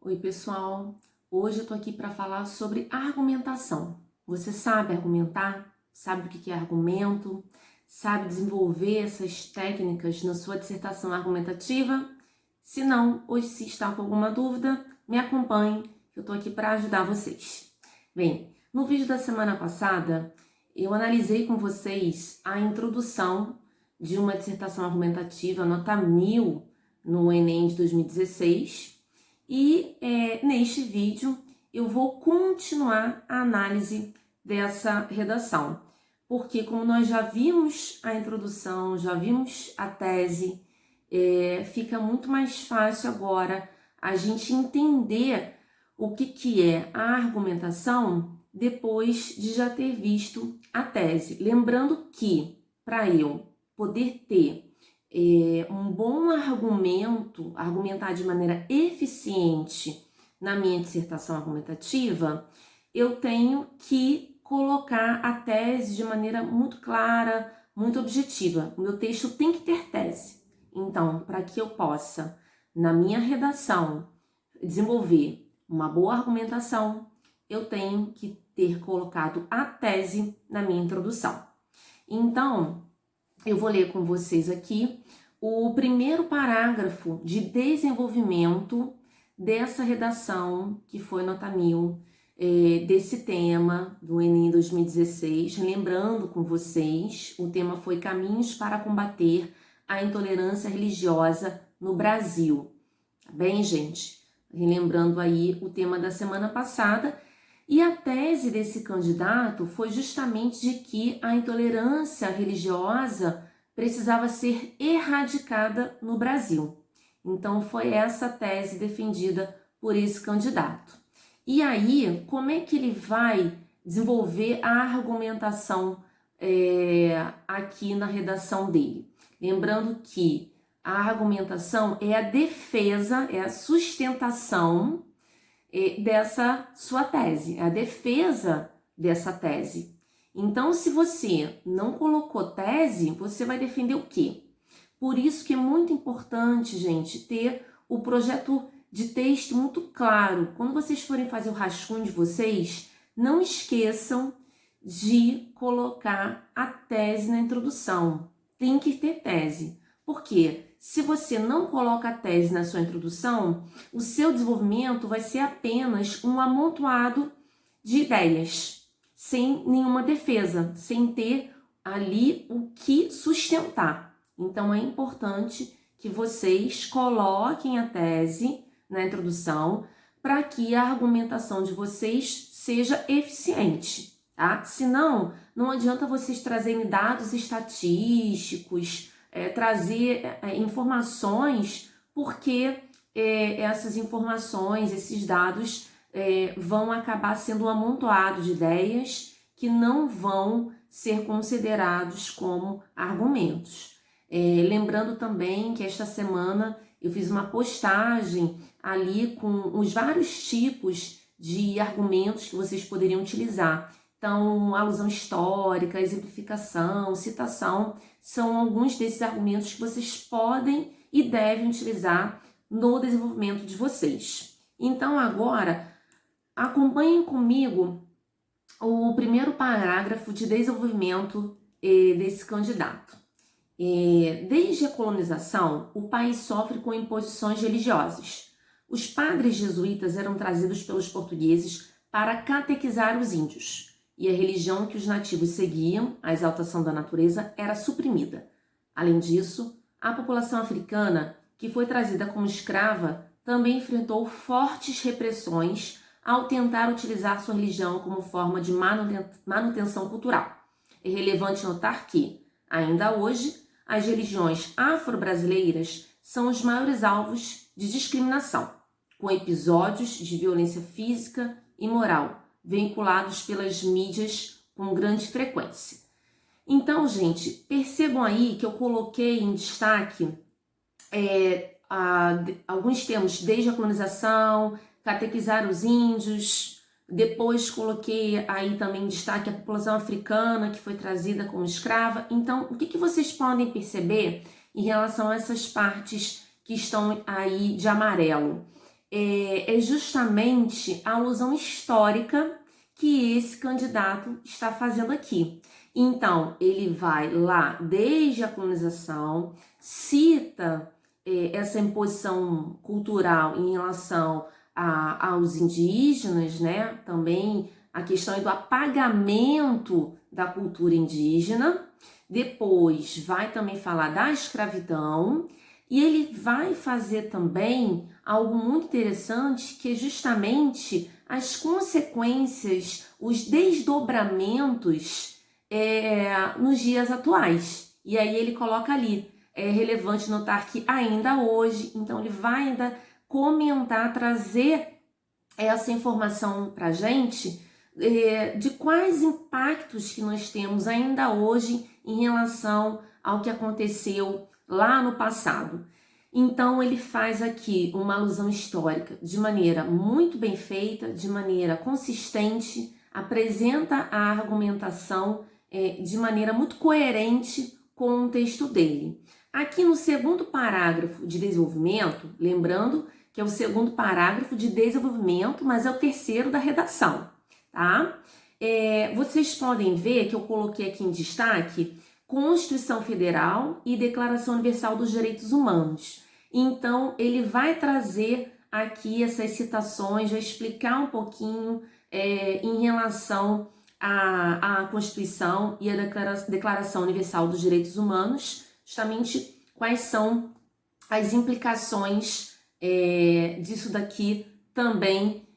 Oi, pessoal. Hoje eu tô aqui para falar sobre argumentação. Você sabe argumentar? Sabe o que é argumento? Sabe desenvolver essas técnicas na sua dissertação argumentativa? Se não, ou se está com alguma dúvida, me acompanhe, que eu tô aqui para ajudar vocês. Bem, no vídeo da semana passada, eu analisei com vocês a introdução de uma dissertação argumentativa nota 1000 no Enem de 2016. E neste vídeo eu vou continuar a análise dessa redação, porque como nós já vimos a introdução, já vimos a tese, fica muito mais fácil agora a gente entender o que é a argumentação depois de já ter visto a tese. Lembrando que para eu poder ter um bom argumento, argumentar de maneira eficiente na minha dissertação argumentativa, eu tenho que colocar a tese de maneira muito clara, muito objetiva. O meu texto tem que ter tese. Então, para que eu possa, na minha redação, desenvolver uma boa argumentação, eu tenho que ter colocado a tese na minha introdução. Então, eu vou ler com vocês aqui o primeiro parágrafo de desenvolvimento dessa redação, que foi nota 1000, desse tema do Enem 2016. Lembrando com vocês, o tema foi Caminhos para combater a intolerância religiosa no Brasil. Tá bem, gente? Relembrando aí o tema da semana passada. E a tese desse candidato foi justamente de que a intolerância religiosa precisava ser erradicada no Brasil. Então, foi essa a tese defendida por esse candidato. E aí, como é que ele vai desenvolver a argumentação aqui na redação dele? Lembrando que a argumentação é a defesa, é a sustentação dessa sua tese, a defesa dessa tese. Então, se você não colocou tese, você vai defender o quê? Por isso que é muito importante, gente, ter o projeto de texto muito claro. Quando vocês forem fazer o rascunho de vocês, não esqueçam de colocar a tese na introdução. Tem que ter tese. Por quê? Se você não coloca a tese na sua introdução, o seu desenvolvimento vai ser apenas um amontoado de ideias, sem nenhuma defesa, sem ter ali o que sustentar. Então, é importante que vocês coloquem a tese na introdução para que a argumentação de vocês seja eficiente, tá? Senão, não adianta vocês trazerem dados estatísticos, trazer informações, porque essas informações, esses dados vão acabar sendo um amontoado de ideias que não vão ser considerados como argumentos. Lembrando também que esta semana eu fiz uma postagem ali com os vários tipos de argumentos que vocês poderiam utilizar. Então, alusão histórica, exemplificação, citação, são alguns desses argumentos que vocês podem e devem utilizar no desenvolvimento de vocês. Então, agora, acompanhem comigo o primeiro parágrafo de desenvolvimento desse candidato. Desde a colonização, o país sofre com imposições religiosas. Os padres jesuítas eram trazidos pelos portugueses para catequizar os índios, e a religião que os nativos seguiam, a exaltação da natureza, era suprimida. Além disso, a população africana, que foi trazida como escrava, também enfrentou fortes repressões ao tentar utilizar sua religião como forma de manutenção cultural. É relevante notar que, ainda hoje, as religiões afro-brasileiras são os maiores alvos de discriminação, com episódios de violência física e moral vinculados pelas mídias com grande frequência. Então, gente, percebam aí que eu coloquei em destaque alguns termos, desde a colonização, catequizar os índios, depois coloquei aí também em destaque a população africana que foi trazida como escrava. Então, o que vocês podem perceber em relação a essas partes que estão aí de amarelo? é justamente a alusão histórica que esse candidato está fazendo aqui. Então, ele vai lá desde a colonização, cita essa imposição cultural em relação aos indígenas, né? Também a questão do apagamento da cultura indígena. Depois vai também falar da escravidão e ele vai fazer também algo muito interessante, que é justamente as consequências, os desdobramentos nos dias atuais. E aí ele coloca ali, é relevante notar que ainda hoje, então ele vai ainda comentar, trazer essa informação para a gente de quais impactos que nós temos ainda hoje em relação ao que aconteceu lá no passado. Então ele faz aqui uma alusão histórica de maneira muito bem feita, de maneira consistente, apresenta a argumentação de maneira muito coerente com o texto dele. Aqui no segundo parágrafo de desenvolvimento, lembrando que é o segundo parágrafo de desenvolvimento, mas é o terceiro da redação, tá? Vocês podem ver que eu coloquei aqui em destaque Constituição Federal e Declaração Universal dos Direitos Humanos. Então, ele vai trazer aqui essas citações, vai explicar um pouquinho em relação à Constituição e à Declaração Universal dos Direitos Humanos, justamente quais são as implicações disso daqui também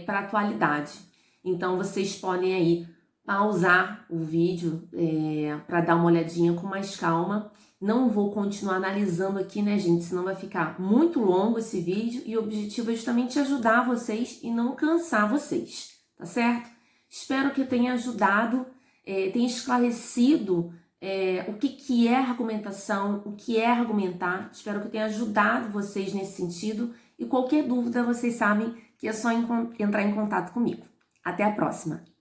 para a atualidade. Então, vocês podem aí pausar o vídeo para dar uma olhadinha com mais calma. Não vou continuar analisando aqui, né, gente? Senão vai ficar muito longo esse vídeo e o objetivo é justamente ajudar vocês e não cansar vocês, tá certo? Espero que eu tenha ajudado, tenha esclarecido o que é argumentação, o que é argumentar. Espero que eu tenha ajudado vocês nesse sentido e qualquer dúvida vocês sabem que é só entrar em contato comigo. Até a próxima!